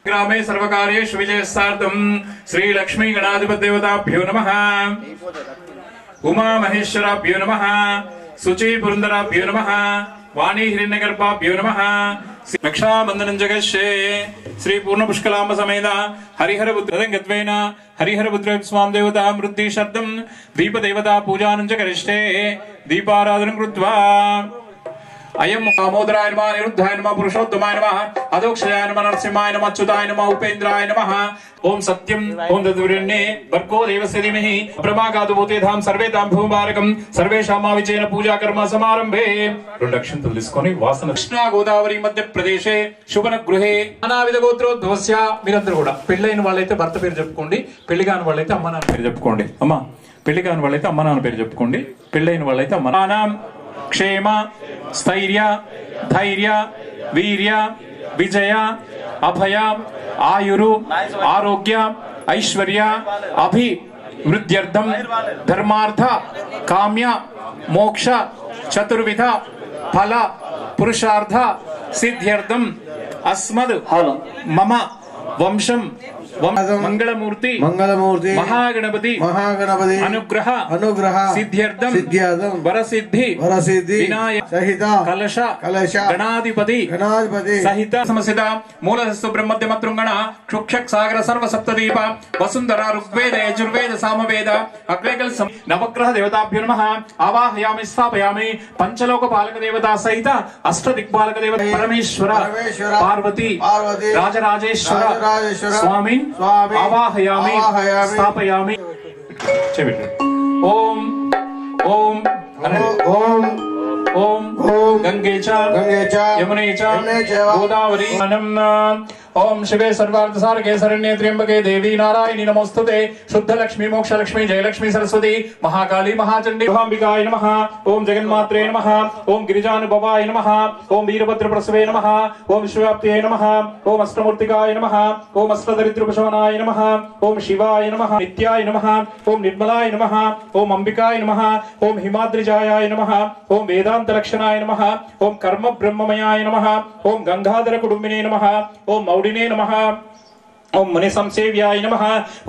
ग्रामे सर्वकार्येषु विजयस्यार्थं श्री लक्ष्मी गणाधिपतिदेवताभ्यो नमः, उमा महेश्वराभ्यो नमः, सुची पुरंदराभ्यो नमः, वाणी हिरण्यगर्भाभ्यो नमः। रक्षाबंधनं जगश्ये श्री पूर्ण पुष्कलांब समेत हरिहर बुद्धिरंगत्वेन हरिहर बुद्ध स्वाम देवता मृद्धि शब्दं दीप देवता पूजानं च करिष्ये। दीपाराधनं कृत्वा अयं दामोदराय नमः, निरुद्धाय नमः, पुरुषोत्तमाय नमः, अधोक्षजाय नमः, नरसिंहाय नमः, अच्युताय नमः, उपेन्द्राय नमः। ओम सत्यम ओम तद्विरण्ये भर्गो देवस्य धीमहि ब्रह्मागातु भूतेधाम सर्वेतां भूमारकं सर्वेषां विजयन पूजा कर्म समारंभे। రెండు అక్షంతలు తీసుకొని వాసన కృష్ణా గోదావరి మధ్య ప్రదేశే శుభన గృహే నానావిధ గోత్రోద్భవస్య. మీరందరూ కూడా పెళ్ళైన వాళ్ళైతే భర్త పేరు చెప్పుకోండి, పెళ్లి కాని వాళ్ళైతే అమ్మ నాన్న పేరు చెప్పుకోండి. అమ్మా పెళ్లి కాని వాళ్ళైతే అమ్మ నాన్న పేరు చెప్పుకోండి, పెళ్ళైన వాళ్ళైతే అమ్మ నాన్న. क्षेम स्थैर्य धैर्य वीर्य विजय अभय आयुरु आरोग्य ऐश्वर्य अभिवृद्ध्यर्थं धर्मार्थ काम्य मोक्ष चतुर्विध फल पुरुषार्थ सिद्ध्यर्थं अस्मद् मम वंशं मंगलमूर्ति मंगलमूर्ति महागणपति महागणपति अनुग्रह अनुग्रह सिद्ध्यर्थं सिद्ध्यर्थं वरसिद्धि वरसिद्धि विनायक सहित कलश कलश गणाधिपति गणाधिपति सहित समसित मूलस्तु ब्रह्मद्य मत्रुंगण क्षुक्षक सागर सर्व सप्तदीप वसुंधरा ऋग्वेद यजुर्वेद सामवेद अग्रेकल नवग्रह देवताभ्यो नमः। आवाहयामि स्थापयामि पंचलोक पालक देवता सहित अष्टदिक्पालक देवता परमेश्वर पार्वती राजराजेश्वर स्वामी आवाहयामि स्थापयामि। ओम ओम ओम ओम गंगे च यमुने च गोदावरी ओम शिवे सर्वार्थ सारके शरण्ये त्र्यंबके देवी नारायणी नमोस्तुते। शुद्ध लक्ष्मी मोक्ष लक्ष्मी जयलक्ष्मी सरस्वती महाकाली महाचंडी अंबिकाय नमः। ओम जगन्मात्रे नमः। ओम गिरिजानुभवाय नमः। ओम वीरभद्र प्रसवे नमः। ओम विश्वव्याप्त्यै नमः। ओम अष्टमूर्तिकाय नमः। ओम अष्टदरिद्रपशवनाय नमः। ओम शिवाय नमः। नित्याय नमः। ओम निर्मलाय नमः। ओम अंबिकाय नमः। ओम हिमाद्रिजायाय नमः। ओम वेदांत लक्षणाय नमः। ओम कर्म ब्रह्ममयाय नमः। ओम गंगाधर कुटुंबिने नमः। ओम मौडिने नमः। ओम मणि संसेव्याय नमः।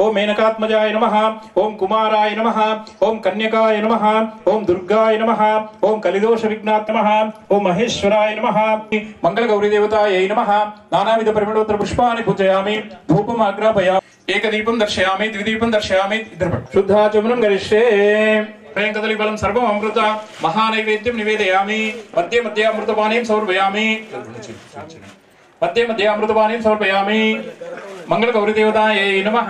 ओम मेनकात्मजाय नमः। ओम कुमाराय नमः। ओम कन्यकाय नमः। ओम दुर्गाय नमः। ओम कलिदोष विघ्नात् नमः। ओम महेश्वराय नमः। मंगल गौरी देवतायै नमः। नानाविध परिमलोत्तर पुष्पाणि पूजयामि, धूपम् आग्रापयामि, एकदीपं दर्शयामि, द्विदीपं दर्शयामि। शुद्धाचमनं करिष्ये। प्रेंकदली बलं सर्वम् अमृत महानैवेद्यं निवेदयामि। मध्ये मध्ये अमृतपानीं समर्पयामि। मध्ये मध्ये अमृतपानीं समर्पयामि। मंगल गौरी देवतायै नमः।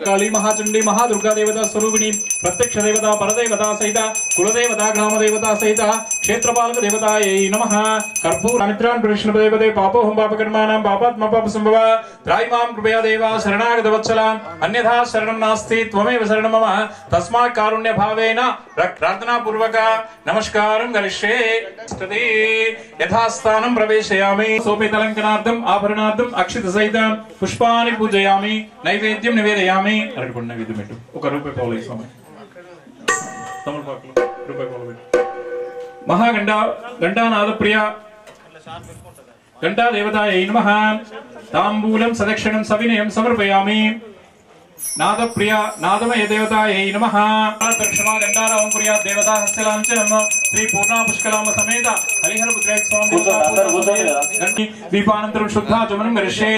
काली महाचंडी महादुर्गा देवता स्वरूपिणी प्रत्यक्ष देवता परदेवता सहित कुलदेवता ग्राम देवता सहित क्षेत्रपालक देवतायै नमः। कर्पूर मित्रान् प्रविष्णु देवते पापोहं पापकर्माणां पापात्मा पापसंभव त्रायिमां कृपया देवा शरणागत वत्सल अन्यथा शरणं नास्ति त्वमेव शरणं मम तस्मात् कारुण्य भावेन प्रार्थना पूर्वक नमस्कारं करिष्ये। स्तुति यथास्थानं प्रवेशयामि। सोपेतलंकनार्थम् आभरणार्थम् अक्षत सहित पुष्पाणि पूजयामि, नैवेद्यं निवेदयामि। अरगुण नैवेद्यं పెట్టు ఒక రూపాయి పాలు ఇస్తాము తమలపాకులు రూపాయి పాలు పెట్టు। महागंडानाद प्रिय घंटा देवतायै नमः। तांबूलं सदक्षिणं सविनयं समर्पयामि। नाद प्रिय नादमय देवतायै नमः। दर्शमा घंटारावं प्रिय देवता हस्तलांचनं श्री पूर्णा पुष्कलांब समेत हरिहर बुद्रेय स्वामी दीपानंतरं शुद्धाचमनं करिष्ये।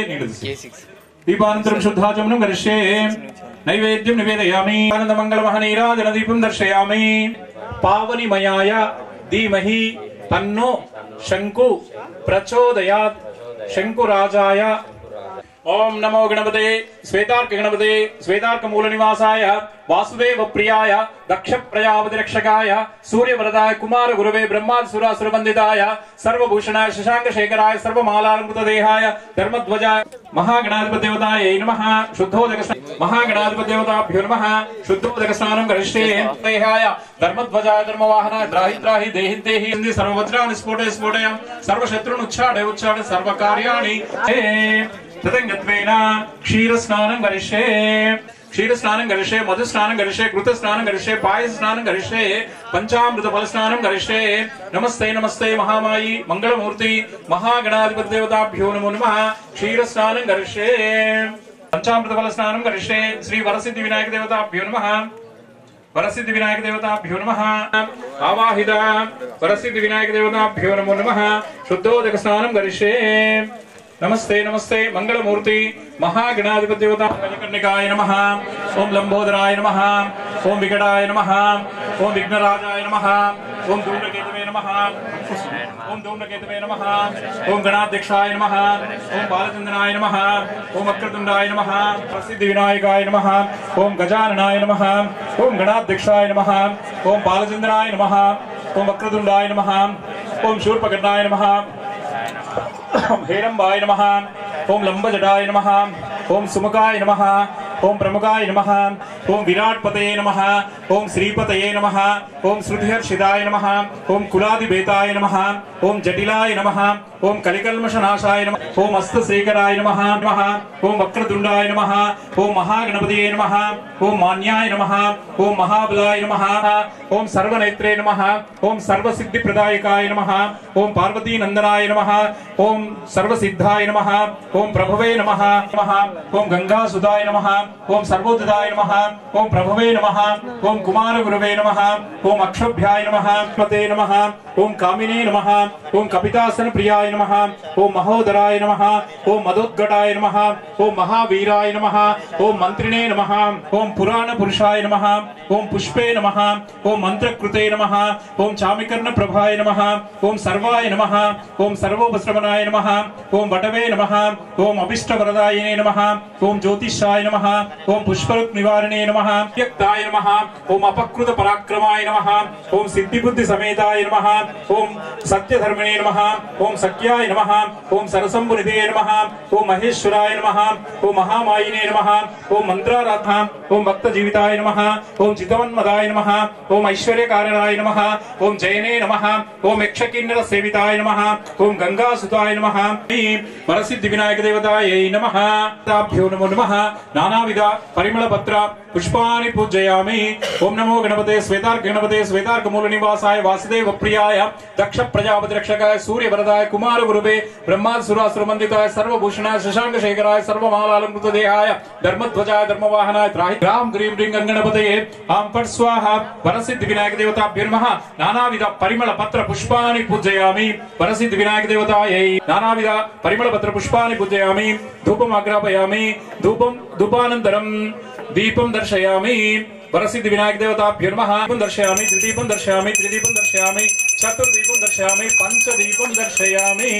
दीपानंतरं शुद्धाचमनं करिष्ये। नैवेद्यं निवेदयामि। आनंद मंगल महनीराजन दीपं दर्शयामि। पावनिमयाय धीमहि तन्नो शंकु प्रचोदयात्। शंकुराजाय ओम नमो गणपते श्वेतार्क गणपते श्वेतार्क मूल निवासाय वासुदेव प्रियाय दक्ष प्रजापति रक्षकाय सूर्यवरदाय कुमार गुरुवे ब्रह्मासुरासुर वंदिताय सर्वभूषणाय शशांक शेखराय सर्वमालालंकृत देहाय धर्मध्वजाय महागणाधिपति देवतायै नमः। शुद्धोदक महागणाधिपति देवताभ्यो नमः। शुद्धोदक स्नानं करिष्ये। देहाय धर्मध्वजाय धर्मवाहनाय त्राहि त्राहि देहि देहि सर्ववज्राणि स्फोटय स्फोटय सर्वशत्रून् उच्चाटय उच्चाटय सर्वकार्याणि तदंगत्वेन क्षीरस्नानं करिष्ये। क्षीर स्नानं करिष्ये मधु स्नानं करिष्ये घृत स्नानं करिष्ये पायस स्नानं करिष्ये पंचामृत फल स्नानं करिष्ये। नमस्ते नमस्ते महामायी मंगलमूर्ति महागणाधिपति देवताभ्यो नमो नमः। क्षीर स्नानं करिष्ये पंचामृत फल स्नानं करिष्ये। श्री वरसिद्धि विनायक देवताभ्यो नमः। वरसिद्धि विनायक देवताभ्यो नमः। आवाहित वरसिद्धि विनायक देवताभ्यो नमो नमः। शुद्धोदक स्नानं करिष्ये। नमस्ते नमस्ते मंगलमूर्ति महागणाधिपति देवता कन्यकाय नमः। ओम लंबोदराय नमः। ओम विकटाय नमः। ओम विघ्नराजाय नमः। ओम धूम्रकेतवे नमः। ओम धूम्रकेतवे नमः। ओम गणाध्यक्षाय नमः। ओम बालचंद्राय नमः। ओम वक्रतुंडाय नमः। प्रसिद्धि विनायकाय नमः। ओम गजाननाय नमः। ओम गणाध्यक्षाय नमः। ओम बालचंद्राय नमः। ओम वक्रतुंडाय नमः। ओम शूर्पकर्णाय नमः। ओम हेरंबाय नमः। ओम लंबजटाय नमः। ओम सुमुखाय नमः। ओम प्रमुखाय नमः। ओम विराटपतये नमः। ओम श्रीपतये नमः। ओम श्रुतिहर्षिताय नमः। ओम कुलादिभेताय नमः। ओम जटिलाय नमः। ओम कलिकल्मषनाशाय नमः। ओम हस्तशेखराय नमः। ओम वक्रतुंडाय नमः। ओम महागणपतये नमः। ओम मान्याय नमः। ओम महाबलाय नमः। ओम सर्वनेत्रे नमः। ओम सर्वसिद्धिप्रदायकाय नमः। ओम पार्वती नंदनाय नमः। ओम सर्वसिद्धाय नमः। ओम प्रभवे नमः। ओम गंगासुताय नमः। ओम सर्वोदयाय नमः। ओम प्रभवे नमः। ओम कुमार गुरुवे नमः। ओम अक्षभ्याय नमः। पते नमः। ओम कामिने नमः। ओम कपितासन प्रियाय नमः। ओम महोदराय नमः। ओम मदोद्गटाय नमः। ओम महावीराय नमः। ओम मंत्रिणे नमः। ओम पुराण पुरुषाय नमः। ओम पुष्पे नमः। ओम मंत्रकृते नमः। ओम चामिकर्ण प्रभाय नमः। ओम सर्वाय नमः। ओम सर्वोपश्रमणाय नमः। ओम वटवे नमः। ओम अभिष्टवरदायिने नमः। ओम ज्योतिषाय नमः। ओम पुष्परुक् निवारणे नमः। यक्ताय नमः। ओम अपकृत पराक्रमाय नमः। ओम सिद्धि बुद्धि समेताय नमः। ओम सत्यधर्मिणे नमः। ओम सख्याय नमः। ओम सरसंबुनिधे नमः। ओम महेश्वराय नमः। ओम महामायिने नमः। ओम मंत्राराधा। ओम भक्त जीविताय नमः। ओम चितवन्मदाय नमः। ओम ऐश्वर्यकारणाय नमः। ओम जयने नमः। ओम यक्षकिन्नर सेविताय नमः। ओम गंगासुताय नमः। वरसिद्धि विनायक देवतायै नमः। ताभ्यो नमो नमः। नानाविध परिमल पत्र पुष्पाणि पूजयामि। ओम नमो गणपते श्वेतार्क गणपते श्वेतार्क मूल निवासाय वासुदेव प्रियाय दक्ष प्रजापति रक्षकाय सूर्य वरदाय कुमार गुरुवे ब्रह्मासुरासुर मंडिताय सर्वभूषणाय शशांक शेखराय सर्वमालालंकृत देहाय धर्मध्वजाय धर्मवाहनाय त्राहि राम ग्रीं ह्रीं गणपतये आं फट् स्वाहा। वरसिद्धि विनायक देवताभ्यो नमः। नानाविध परिमल पत्र पुष्पाणि पूजयामि। वरसिद्धि विनायक देवतायै नानाविध परिमल पत्र पुष्पाणि पूजयामि। धूपम् आग्रापयामि। धूपानन्तरं दीपं दर्शयामि। वरसिद्धि विनायक देवताभ्यो नमः। दीपं दर्शयामि। द्विदीपं दर्शयामि। त्रिदीपं दर्शयामि। चतुर्दीपं दर्शयामि। पंचदीपं दर्शयामि।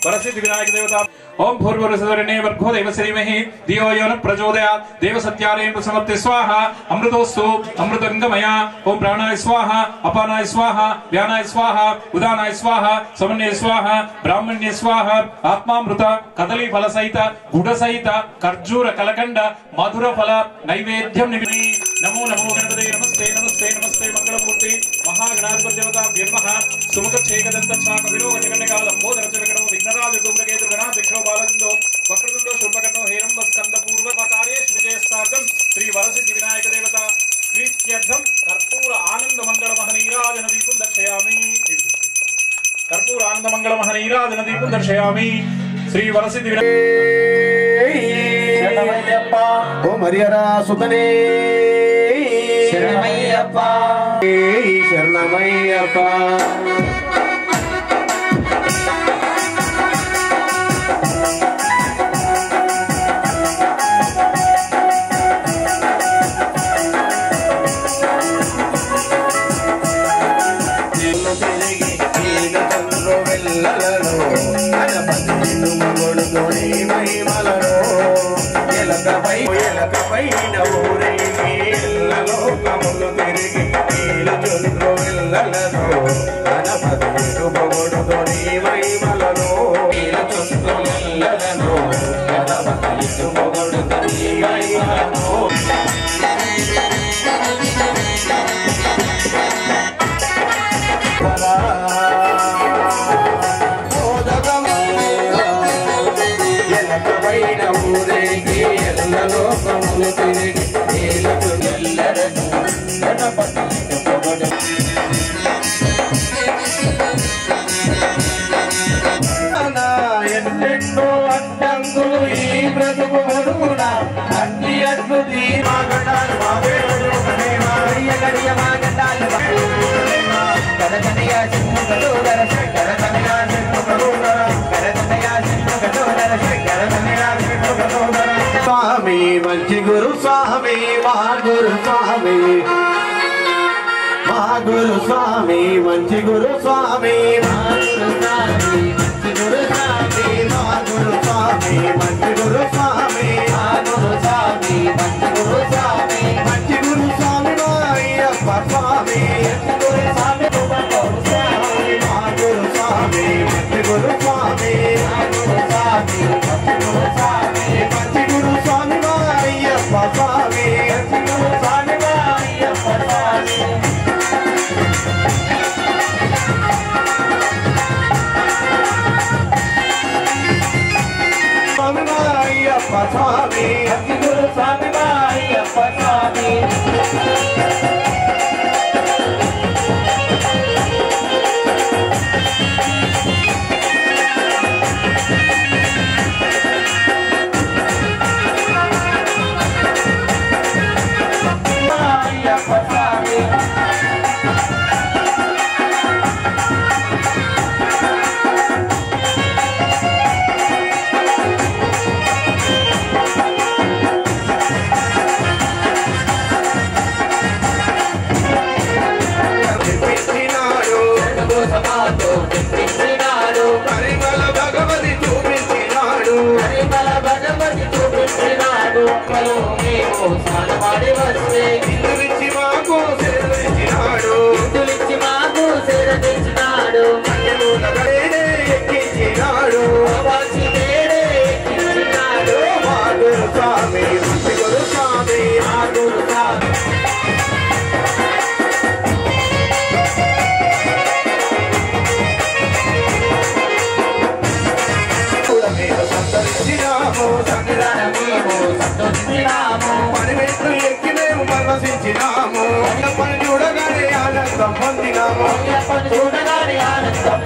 वरसिद्धि विनायक देवता ओम भूर्भुवस्सुवर्णे वर्गो देवस्य धीमहि धियो यो न प्रचोदयात् देवसत्यारेण समर्थे स्वाहा। अमृतोऽस्तु अमृतंगमया। ओम प्राणाय स्वाहा। अपानाय स्वाहा। व्यानाय स्वाहा। उदानाय स्वाहा। समन्वय स्वाहा। ब्राह्मण्य स्वाहा। आत्मामृत कदली फल सहित गुड सहित खर्जूर कलकंड मधुर फल नैवेद्यं निवेदयामि। नमो नमो गणपते नमस्ते नमस्ते नमस्ते मंगलमूर्ति महागणाधिपति देवताभ्यो नमः। सुमुख छेकदंत चाक विलोक जगन्निका लंबोदर च विकटो विघ्नराज धूम्रकेतु गणाध्यक्षो बालचंद्रो वक्रतुंडो शूर्पकर्णो हेरंब स्कंद पूर्व कार्येषु विजयस्तार्थं श्री वरसिद्धि विनायक देवता प्रीत्यर्थं कर्पूर आनंद मंगल महनीराजन दीपं दर्शयामि। कर्पूर आनंद मंगल महनीराजन दीपं दर्शयामि। श्री वरसिद्धि शरणमय्यप्पा ओम हरिहरा सुतने शरणमय्यप्पा शरणमय्यप्पा స్వామి మంచి గురు స్వామి మా గురు స్వామి మా గురు స్వామి మంచి గురు స్వామి మా గురు స్వామి మంచి గురు స్వామి మా గురు స్వామి మంచి గురు స్వామి మా గురు స్వామి మంచి గురు స్వామి మంచి గురు స్వామి మా అయ్యప్ప స్వామి మంచి గురు స్వామి మా గురు స్వామి మంచి గురు స్వామి మా గురు స్వామి మంచి గురు స్వామి మంచి గురు స్వామి మా అయ్యప్ప స్వామి మంచి గురు స్వామి మా అయ్యప్ప స్వామి స్వామి గురు స్వామి అయ్యప్ప స్వామి చూడగానే ఆనందం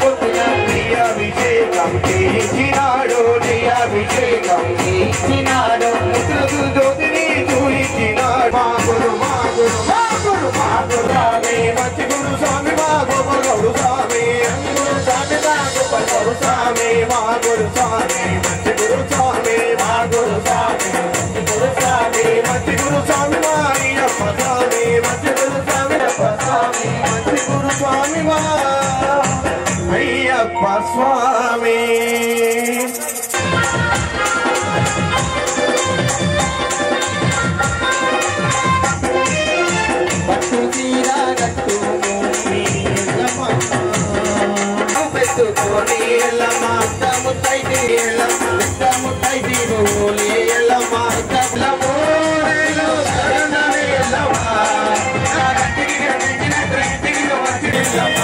పొందినాము అభిషేకం చేయించినాడు అభిషేకం చేయించినాడు జ్యోతిని చూయించినాడు మా గురు మా గురు మా గురు మా గురు స్వామి మంచి గురు స్వామి మా గోపగౌడు స్వామి స్వామి మా గోపగౌడు స్వామి మా గురు స్వామి మంచి గురు స్వామి మా గురు స్వామి మంచి గురు స్వామి మంచి గురు స్వామి మా అయ్యప్ప స్వామి మంచి గురు స్వామి స్వామి మంచి గురు స్వామి మా అయ్యప్ప స్వామి పట్టు తీర గట్టు పెట్టుకొని ఎల్లమ్మ ముత్తైది ఎల్లమ్మ ముత్తైది బోలే ఎల్లమ్మ కట్లమో ఎల్లమ్మ నా గట్టికి కనిపించినట్టు ఇంటికి వచ్చి ఎల్లమ్మ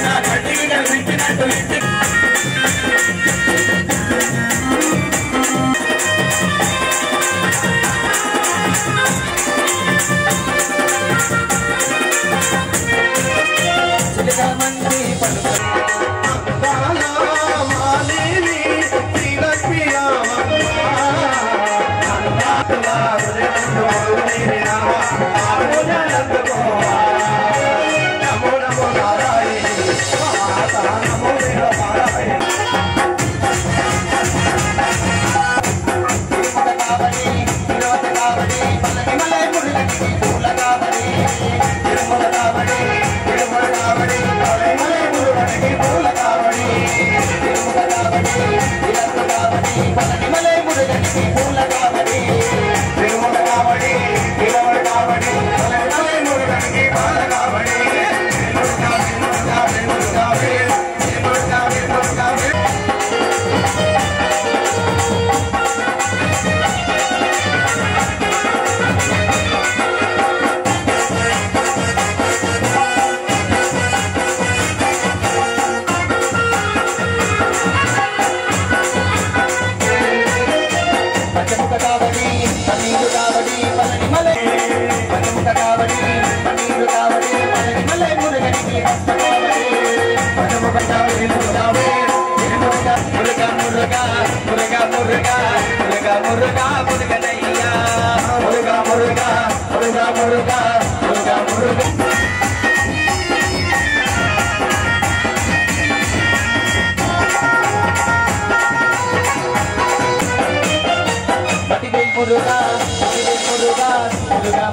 నా గట్టికి కనిపించినట్టు ఇంటికి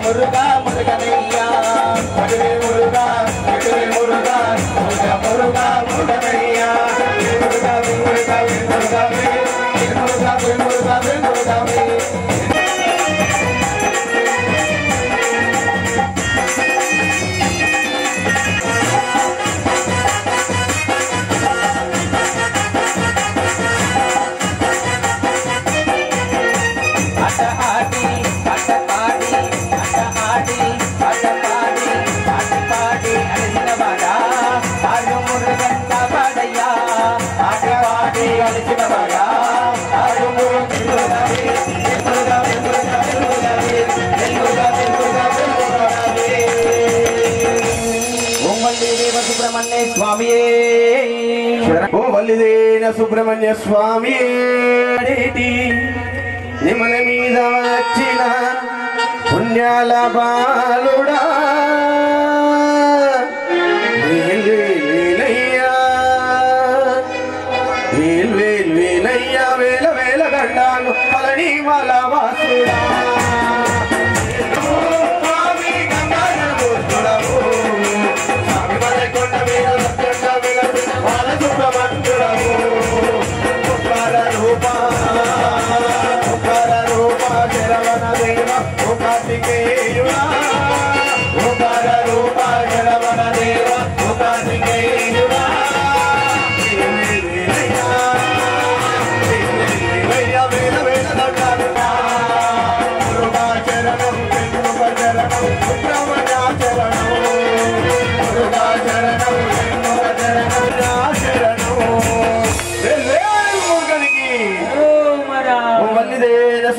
మురుగా మురుగనయ్యా పడివే మురుగా మురుగా మురుగా మురుగా మురుగనయ్యా మురుగా మురుగా మురుగా మురుగా మురుగా మురుగా సుబ్రహ్మణ్య స్వామి నిమల మీద వచ్చిన పుణ్యాల బాలుడా వేలయ్యా వేలయ్యా వేల వేల గండాలు పళని మల వాసుడా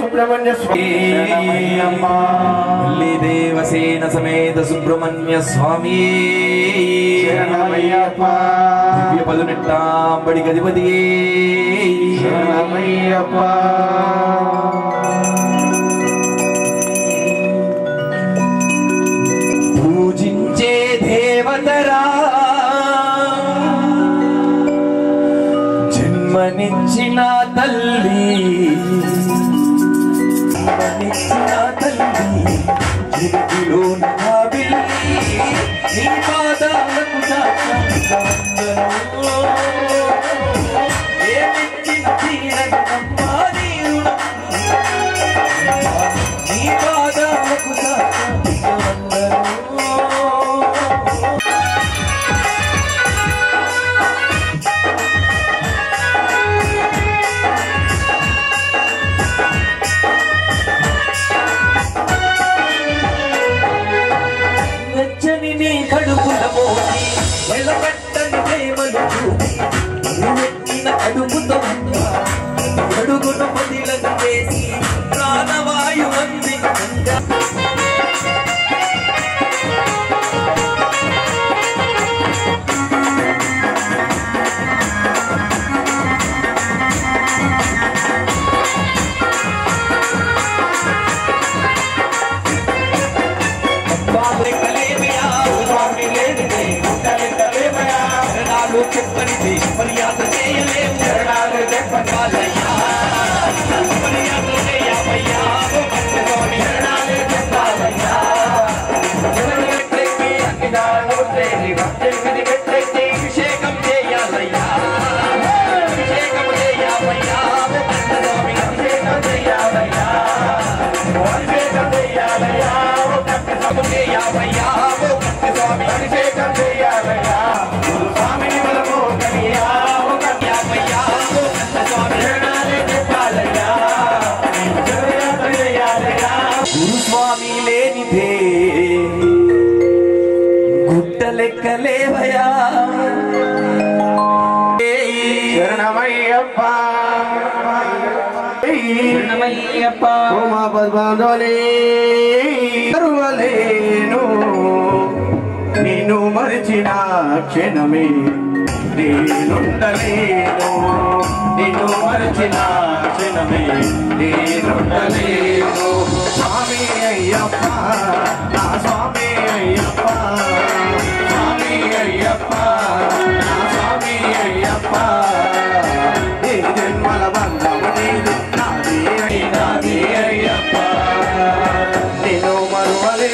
సుబ్రహ్మణ్య స్వామి దేవసేన సమేత సుబ్రహ్మణ్య స్వామి దివ్య పదునెట్టాంబడి గదిపతియే పూజించే దేవతరా జన్మనిచ్చిన తల్లి జీవిలో నా బిల్లి నీ పాదాలకు ఏమిచ్చిన తీరమ్మా నీ పాదాలకు కడుపుల మోసి వెలబట్టని ప్రేమలు చూపి అడుగుతో అడుగును పదిలను చేసి ప్రాణవాయు అందించంగా చెప్పనిది మర్యాద చేయలేము శరణాలు చెప్పాలయ్యా మర్యాద చేయమయ్యా శరణాలు చెప్పాలయ్యా అభిషేకం చేయాలయ్యా అభిషేకం చేయాలయ్యా అభిషేకం చేయాలయ్యా అభిషేకం చేయాలయ్యా చేయాలయ్యా స్వామి అభిషేకం చేయాలయ్యా గురుస్వామి లేనిదే గుట్ట లెక్కలేవయా శరణమయ్యప్ప శరణమయ్యప్ప ఉమా పద్మాదోలే కరువలేను నిన్ను మరిచిన క్షణమే నేనుండలేను నిన్ను మరిచిన క్షణమే నేనుండలేను స్వామి అయ్యప్ప నా స్వామి అయ్యప్ప స్వామి అయ్యప్ప నా స్వామి అయ్యప్ప నీ జన్మల బంధం నీది నాది నాది అయ్యప్ప నేను మరువలే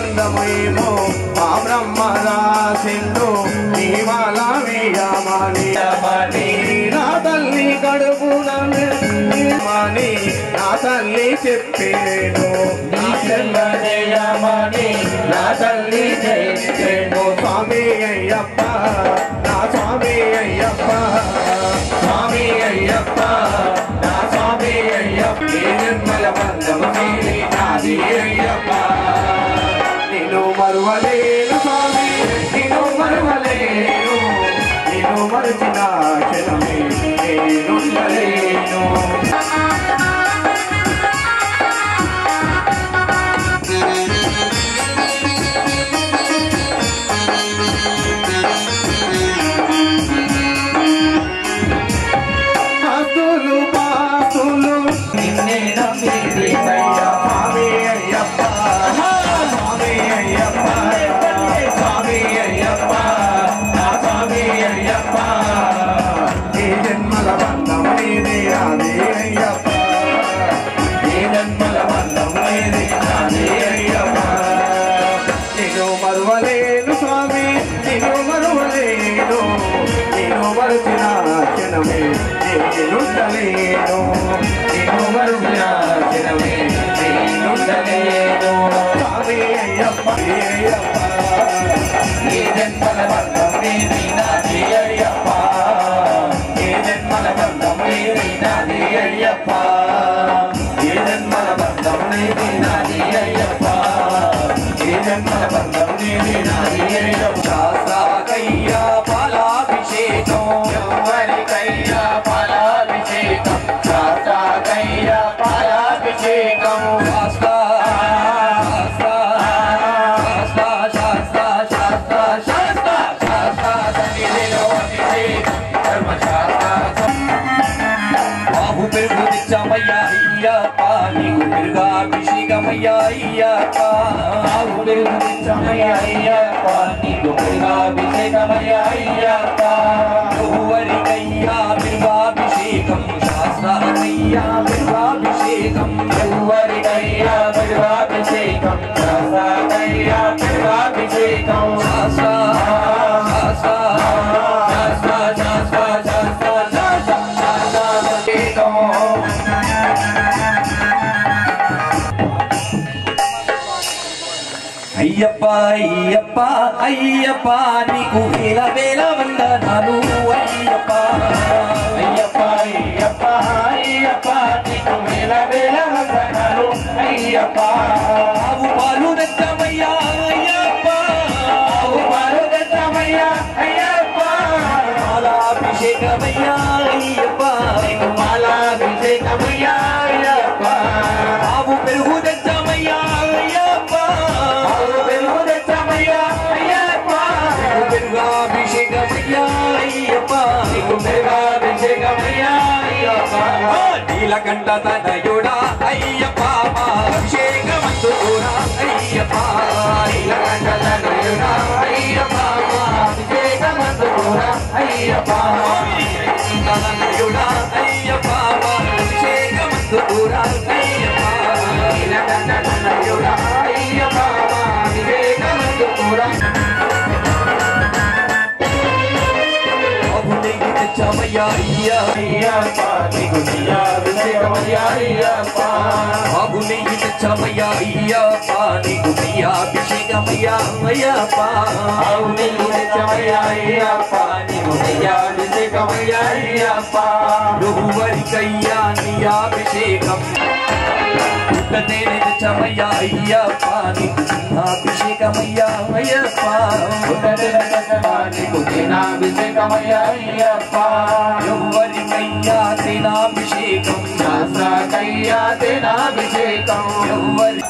గ్రంథమేమో ఆ బ్రహ్మ రాసిండు నీ మాల వేయమని నా తల్లి కడుపునని నా తల్లి చెప్పేను నా జన్మదేయమని నా తల్లి చెప్పేను స్వామి అయ్యప్ప నా స్వామి అయ్యప్ప స్వామి అయ్యప్ప నా స్వామి అయ్యప్ప నిర్మల బంధము నాది అయ్యప్ప నిన్ను మరువలేను స్వామి నిన్ను మరువలేను నిన్ను మరచిన క్షణమే నేనుండలేను మరువలేను స్వామి నిన్ను మరువలేను నిన్ను మరచిన క్షణమే నేనుండలేను నిన్ను మరుచిన క్షణమే నేనుండలేను స్వామి అయ్యప్ప అయ్యప్ప ఏ జన్మల బంధం నీది నాది అయ్యప్ప ఏ జన్మల బంధం నీది నాది అయ్యప్ప ఏ జన్మల బంధం నీది నాది అయ్యప్ప జన్మల బంధం నీది నాది అయ్యప్ప శాస్త్రాకయ్యా పాలాభిషేకం ఎవరికయ్యా పాలాభిషేకం శాస్త్రాకయ్యా పాలాభిషేకం శాస్త్ర శాస్త్ర శాస్త్ర శాస్త్ర శాస్త్ర సన్నిధిలో అభిషేకం ధర్మశాస్త్ర బాబు పెరుగు తెచ్చామయ్యా అయ్యప్ప నీకు పెరుగాభిషేకమయ్యా అయ్యప్ప బాబు పెరుగు తెచ్చామయ్యా అయ్యప్ప నీకు పెరుగాభిషేకమయ్యా అయ్యప్ప ఎవరికయ్యా పెరుగాభిషేకం శాస్త్రకయ్యా పెరుగాభిషేకం ఎవరికయ్యా పెరుగాభిషేకం శాస్త్రకయ్యా పెరుగాభిషేకం శాస్త్ర అయ్యప్ప అయ్యప్ప అయ్యప్ప నీకు వేల వేల వందనాలు అయ్యప్ప అయ్యప్ప అయ్యప్ప అయ్యప్ప నీకు వేల వేల వందనాలు అయ్యప్ప ఆవు పాలు తెచ్చమయ్యా అయ్యప్ప ఆవు పాలు తెచ్చమయ్యా అయ్యప్ప మాలాభిషేకమయ్యా అయ్యప్ప నీకు మాలాభిషేకమయ్యా అయ్యప్ప ఆవు పెరుగు తెచ్చమయ్యా అయ్యప్ప నీలకంఠ తనయుడా అయ్యప్ప అభిషేకమంతుడా అయ్యప్ప నీలకంఠ తనయుడా అయ్యప్ప అభిషేకమంతుడా అయ్యప్ప తనయుడా అయ్యప్ప అభిషేకమంతుడా అయ్యప్ప నీలకంఠ తనయుడా అయ్యప్ప అభిషేకమంతుడా తెచ్చమయ్యా అయ్యప్ప నీకు అభిషేకమయ్యా అయ్యప్ప బాబు నెయ్యి తెచ్చమయ్యా అయ్యప్ప నీకు అభిషేకమయ్యా అయ్యప్ప బాబు నెయ్యి తెచ్చమయ్యా అయ్యప్ప నీకు అభిషేకమయ్యా అయ్యప్ప ఎవరికయ్యా నీ అభిషేకం పుట్టతేనే తెచ్చమయ్యా అయ్యప్ప నీకు అభిషేకమయ్యా అయ్యప్ప నీకు అభిషేకమయ్యా అయ్యప్ప ఎవరికయ్యా తేనాభిషేకం శాస్త్రకయ్యా తేనాభిషేకం ఎవరి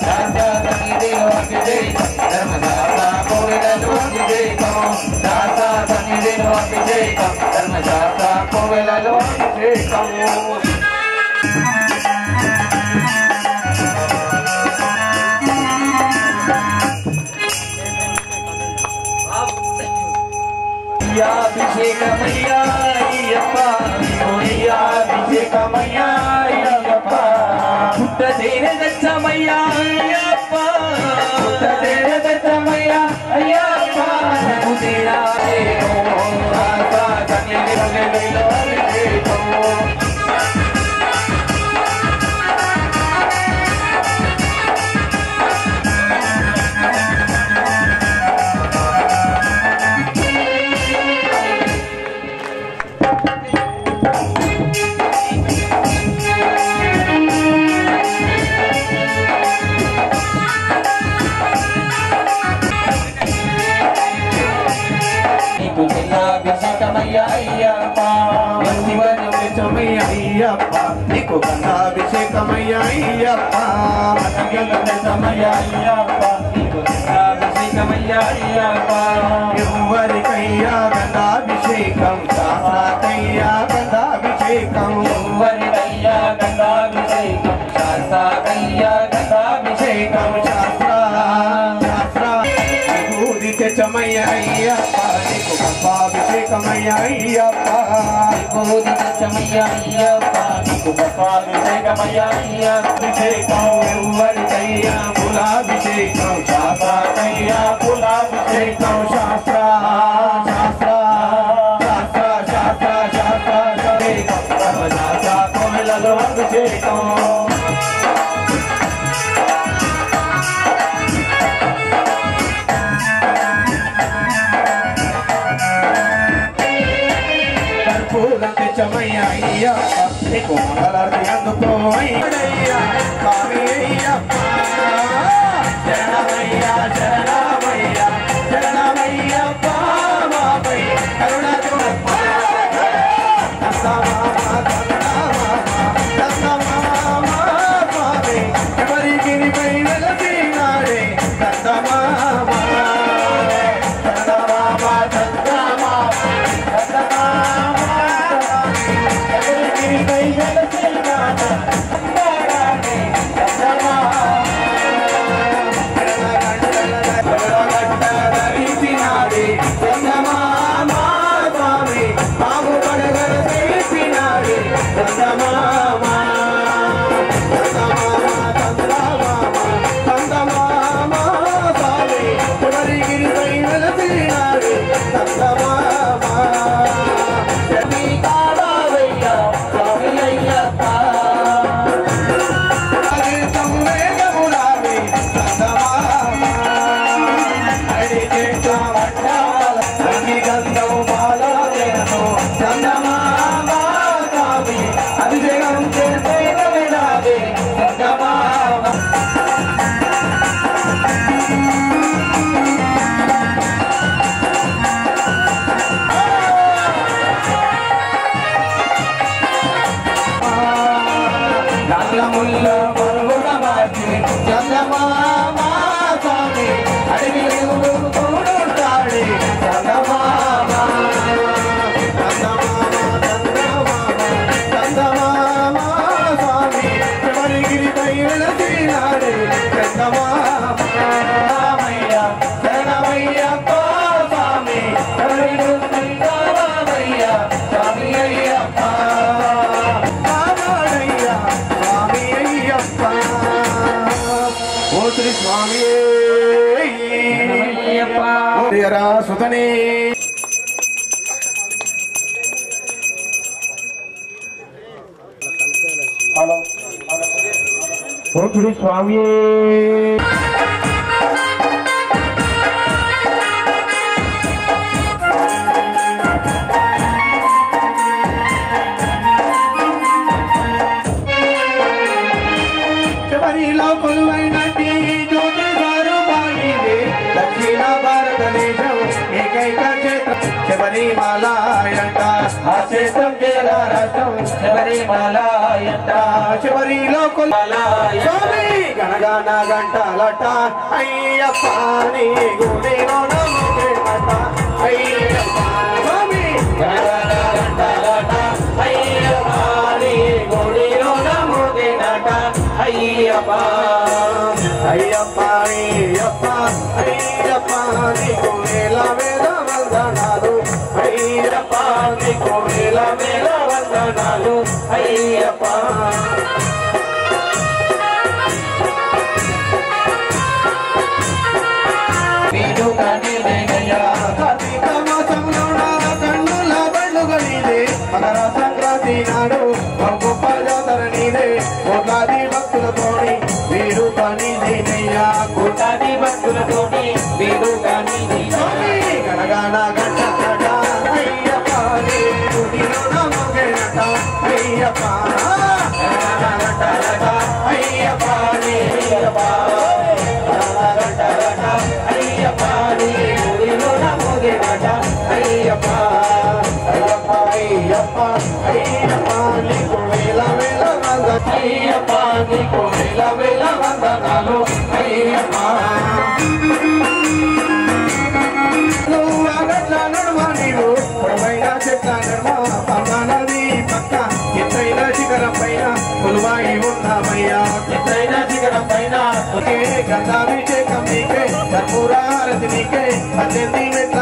అభిషేకం ధర్మశాస్త్ర కోవెలలో అభిషేకం శాస్త్ర సన్నిధిలో అభిషేకం ధర్మశాస్త్ర కోవెలలో అభిషేకం అభిషేకమయ్యా అయ్యప్ప అభిషేకమయ్యా అయ్యప్ప పుట్టతేనే తెచ్చమయ్యా అయ్యప్ప పుట్టతేనే గంగాభిషేకమయ్య అయ్యప్ప అయ్యప్ప నీకు గంగాభిషేకమయ్య అయ్యప్ప గంగాభిషేకమయ్య అయ్యప్ప నీకు గంగాభిషేకమయ్య అయ్యప్ప ఎవరికయ్యా గంగాభిషేకం శాస్త్రకయ్యా గంగాభిషేకం ఎవరికయ్యా గంగాభిషేకం శాస్త్రకయ్యా గంగాభిషేకం శాస్త్ర విభూతి తెచ్చమయ్య అయ్యప్ప నీకు గంగాభిషేకమయ్య అయ్యప్ప విభూతి తెచ్చమయ్య అయ్యప్ప నీకు గంగాభిషేకమయ్య అయ్యప్ప అభిషేకం ఎవరికయ్యా కులాభిషేకం శాస్త్రకయ్యా కులాభిషేకం శాస్త్ర శాస్త్ర శాస్త్ర శాస్త్ర శాస్త్ర శాస్త్ర కోవిలలో అభిషేకం చమయ్య అయ్యప్ప నీకు మంగళారతి అందుకో అయ్యా స్వామి అయ్యప్ప శరణమయ్య శరణమయ్య శరణమయ్యప్ప బాబై కరుణ చూడప్ప స్వామి ఎవరిగిరిపై వెలసినాడే దత్తమామా సుతనే ఓ స్వామి శబరిలో కొలువైనటి జ్యోతి గారు బాగిదే దక్షిణ భారతదేశం ఏకైక క్షేత్రం శబరిమలయంట ఆ క్షేత్రం కేరళ రాష్ట్రం శబరిమలయంట శబరిలో స్వామి గణగాన గంటలట అయ్యప్ప నీ గుడిలో నమోగేట అయ్యప్ప స్వామి గణగాన గంటలట అయ్యప్ప నీ గుడిలో నమోగేట అయ్యప్ప అయ్యప్ప అయ్యప్ప అయ్యప్ప నీకు వేల వేల వందనాలు అయ్యప్ప నీకు వేల వేల వందనాలు అయ్యప్ప కార్తీక మాసంలో కన్నుల బండుగ నీదే మకర సంక్రాంతి నాడు గొప్ప జాతర నీదే కోట్లాది భక్తులతోని వీరు నీదయ్యా కోట్లాది భక్తులతోని వీరు గణగాన గంట అయ్యప్ప అయ్యప్ప అయ్యప్ప అయ్యప్ప అయ్యప్ప అయ్యప్ప నీకు వేల వేల వందనాలు అయ్యప్ప నీకు వేల వేల వందనాలు అయ్యప్ప నువ్వు అగట్ల నడుమ నీవు పొడవైన చెట్ల నడుమ పంగా నది పక్క ఎత్తైన శిఖరం పైన కొలువాయి ఉన్నామయ్యా ఎత్తైన శిఖరం పైన గంధాభిషేకం నీకే కర్పూర హారతి నీకే 18 మెట్ల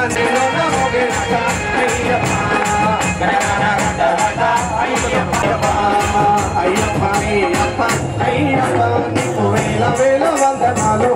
అయ్యప్ప అయ్యప్ప అయ్యప్ప నీకు వేల వేల వందనాలు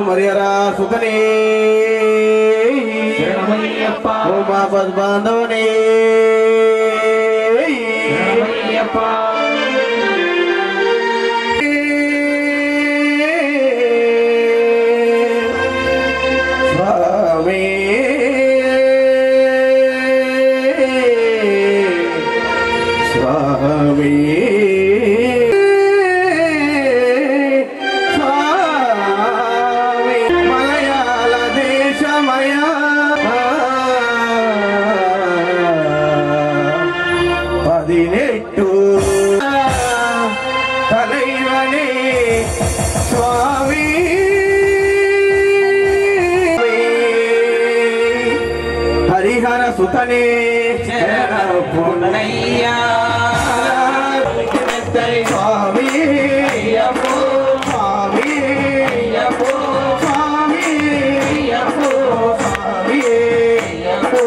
మరియరా సుతనే ఓ బాపద్ బాంధవనే సుతనే పూర్ణయ్యా స్వామి అయ్యప్పో స్వామి అయ్యప్పో స్వామి అయ్యప్పో స్వామి అయ్యప్పో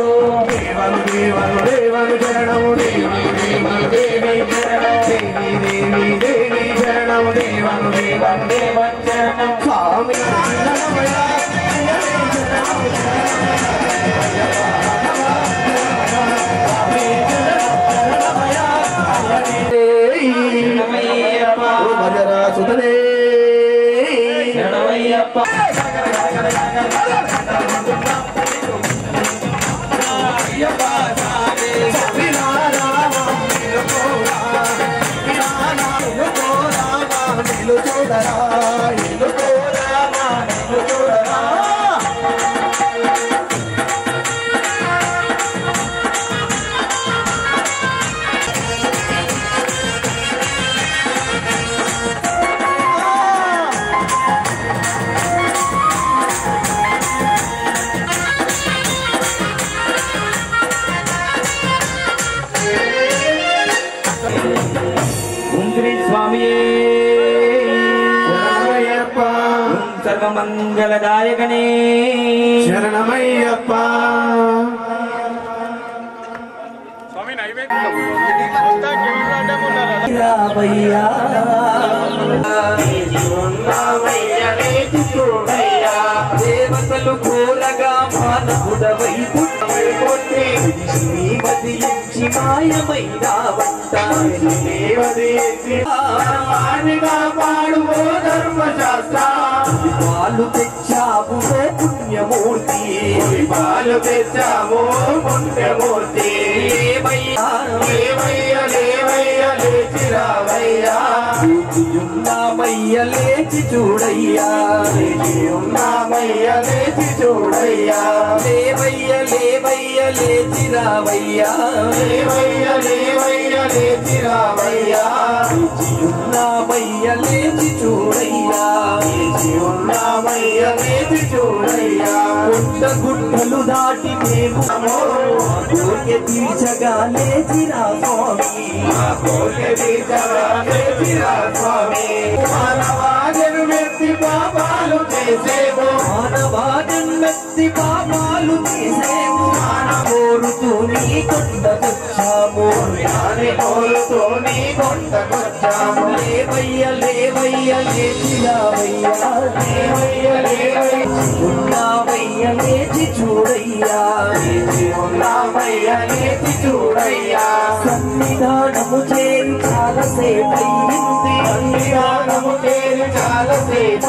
దేవను దేవను దేవను శరణము దేవను దేవి శరణం దేవి దేవి శరణము దేవను దేవను దేవను శరణం స్వామి సుతనే మంగళదాయకనే శరణమయ్యప్ప స్వామి నైవేద్యం దేవతలు కోరగా మానవుడవై పుట్టవై శ్రీమతి మాయమైనావంట పాడువో ధర్మశాస్త్ర పాలు తెచ్చావు పుణ్యమూర్తి పాలు తెచ్చావు పుణ్యమూర్తి లేచిరావయ్యా ఉన్నామయ్య లేచి చూడయ్యా ఉన్నామయ్య లేచి చూడయ్యా లేవయ్య లేవయ్య లేచిరావయ్యా లేవయ్య లేవయ్య లేచిరావయ్యా ఉన్నామయ్య లేచి చూడయ్యా ఉన్నామయ్య లేచి చూడయ్యా గుట్ట గుట్టలు దాటి మేము కోరిక తీర్చగా లేచిరా స్వామి కోరిక తీర్చగా లేచిరా స్వామి మానవాజను మెత్తి పాపాలు చేసేవు మానవాజను మెత్తి పాపాలు చేసేవు కోరుతూ నీ కొండకొచ్చాము పుణ్యాన్ని కోరుతూ నీ కొండకొచ్చాము లేవయ్య లేవయ్య లేచిరావయ్యా లేవయ్య లేవయ్య ఉన్నావయ్య లేచి చూడయ్యా లేచి ఉన్నావయ్య లేచి చూడయ్యా సన్నిధానము చేరి చాలాసేపయ్యింది సన్నిధానము చేరి చాలాసేపయ్యా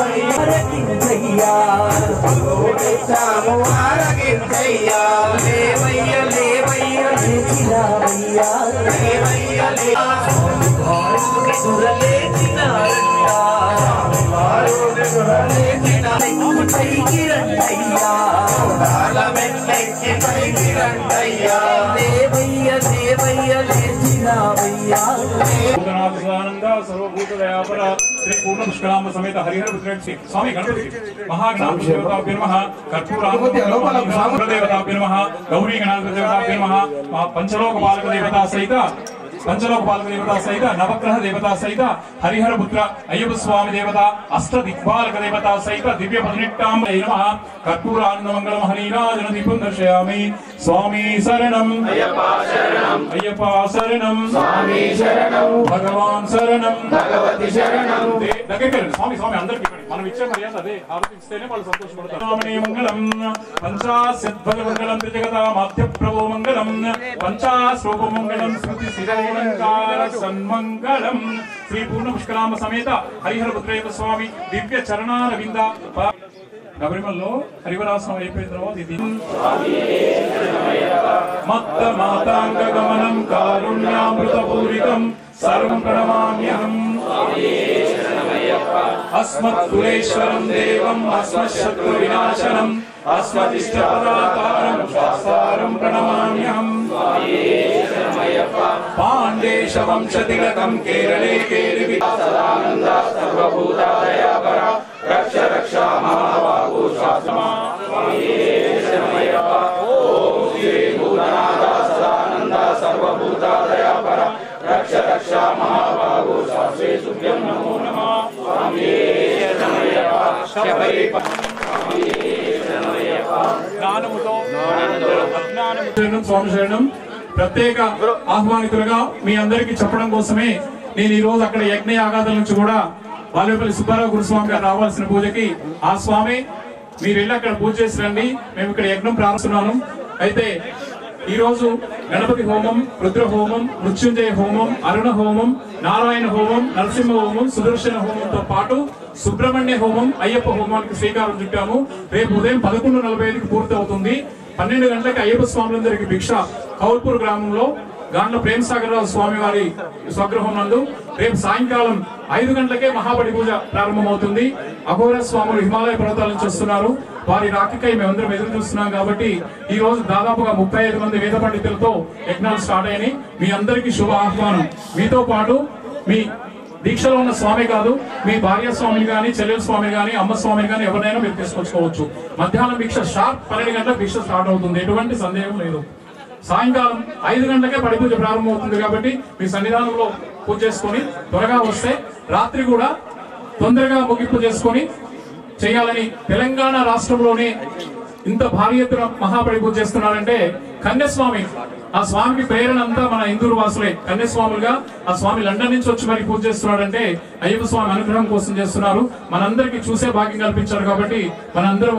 ఆరగించయ్యా లేవయ్య లేవయ్య లేచిరావయ్యా లేవయ్య పైకి రండయ్యా పైకి రండయ్యా లేవయ్య లేవయ్య లేచిరావయ్యా सर्वभूत दयापर श्री पूर्ण पुष्कराम समेत हरिहर पुत्रक्षी स्वामी गणपति महागणाधिपति देवताभ्यो नमः कर्पूराधिपति देवताभ्यो नमः गौरी गणाधिपति देवताभ्यो नमः पंचलोकपालक देवता सहित नवग्रह देवता सहित हरिहर पुत्र अय्यप्प स्वामी देवता अष्ट दिक्पालक देवता सहित दिव्य पदिनेट्टां नमः कर्पूरानन्दमंगलम हरिराजन दीपं दर्शयामि स्वामी शरणं अय्यप्पा शरणं स्वामी शरणं भगवान शरणं भगवती शरणं దగ్గరికి స్వామి స్వామి అందరికీ మనం ఇచ్చే మర్యాద అదే హారతి ఇస్తేనే వాళ్ళు సంతోషపడతారు స్వామిని మంగళం పంచాశద్భగ మంగళం త్రిజగతా మాధ్య ప్రభో మంగళం పంచాశ్రూప మంగళం శృతి శిరోలంకార సన్మంగళం శ్రీ పూర్ణ పుష్కరామ సమేత హరిహర పుత్రయ్యప్ప స్వామి దివ్య చరణారవింద శబరిమలలో హరివరాసనం అయిపోయిన తర్వాత ఇది మత్త మాతాంగ గమనం కారుణ్యామృత పూరితం సర్వం ప్రణమామ్యహం अस्मत्कुलेश्वरं देवं अस्मत्शत्रु विनाशनम् अस्मदिष्टपदातारं शास्तारं प्रणमाम्यहं पाण्डेश वंशतिलकं केरले केरवि सदानन्द सर्वभूतादयापर रक्ष रक्षा महाबाहु शास्त्रमा ओम श्री भूतनाथ सदानन्द सर्वभूतादयापर रक्ष रक्षा महाबाहु शास्त्रे सुभ्यं नमो नमः స్వామి శరణం ప్రత్యేక ఆహ్వానితులుగా మీ అందరికీ చెప్పడం కోసమే నేను ఈ రోజు అక్కడ యజ్ఞ యాగాదుల నుంచి కూడా బాలేపల్లి సుబ్బారావు గురుస్వామి గారు రావాల్సిన పూజకి ఆ స్వామి మీరు వెళ్ళి అక్కడ పూజ చేసి రండి, మేము ఇక్కడ యజ్ఞం ప్రారంభిస్తున్నాను. అయితే ఈ రోజు గణపతి హోమం, రుద్ర హోమం, మృత్యుంజయ హోమం, అరుణ హోమం, నారాయణ హోమం, నరసింహ హోమం, సుదర్శన హోమంతో పాటు సుబ్రహ్మణ్య హోమం, అయ్యప్ప హోమానికి శ్రీకారం చుట్టాము. రేపు ఉదయం 11:45కి పూర్తి అవుతుంది. 12 గంటలకి అయ్యప్ప స్వాములందరికీ భిక్ష కౌల్పూర్ గ్రామంలో గాండ్ల ప్రేమసాగరరావు స్వామి వారి స్వగృహం నందు రేపు సాయంకాలం 5 గంటలకే మహాబడి పూజ ప్రారంభమవుతుంది. అఘోర స్వాములు హిమాలయ పర్వతాల నుంచి వస్తున్నారు. వారి రాకకై మేమందరం ఎదురు చూస్తున్నాం. కాబట్టి ఈ రోజు దాదాపుగా 35 మంది వేద పండితులతో యజ్ఞాలు స్టార్ట్ అయినాయి. మీ అందరికీ శుభ ఆహ్వానం. మీతో పాటు మీ దీక్షలో ఉన్న స్వామి కాదు, మీ భార్య స్వామిని గాని, చెల్లెల స్వామిని గాని, అమ్మ స్వామిని గాని ఎవరైనా మీరు తీసుకొచ్చుకోవచ్చు. మధ్యాహ్నం భిక్ష షార్ప్ 12 గంటలకు భిక్ష స్టార్ట్ అవుతుంది, ఎటువంటి సందేహం లేదు. సాయంకాలం 5 గంటలకే పడి పూజ ప్రారంభం అవుతుంది. కాబట్టి మీ సన్నిధానంలో పూజ చేసుకొని త్వరగా వస్తే రాత్రి కూడా తొందరగా ముగింపు చేసుకొని చేయాలని తెలంగాణ రాష్ట్రంలోనే ఇంత భారీ ఎత్తున మహాబడి పూజ చేస్తున్నారంటే కన్యస్వామి, ఆ స్వామికి ప్రేరణ అంతా మన ఇందూరు వాసులే. కన్యస్వాములుగా ఆ స్వామి లండన్ నుంచి వచ్చి మరి పూజ చేస్తున్నాడంటే అయ్యప్ప స్వామి అనుగ్రహం కోసం చేస్తున్నారు. మనందరికీ చూసే భాగ్యం కల్పించారు. కాబట్టి మనందరం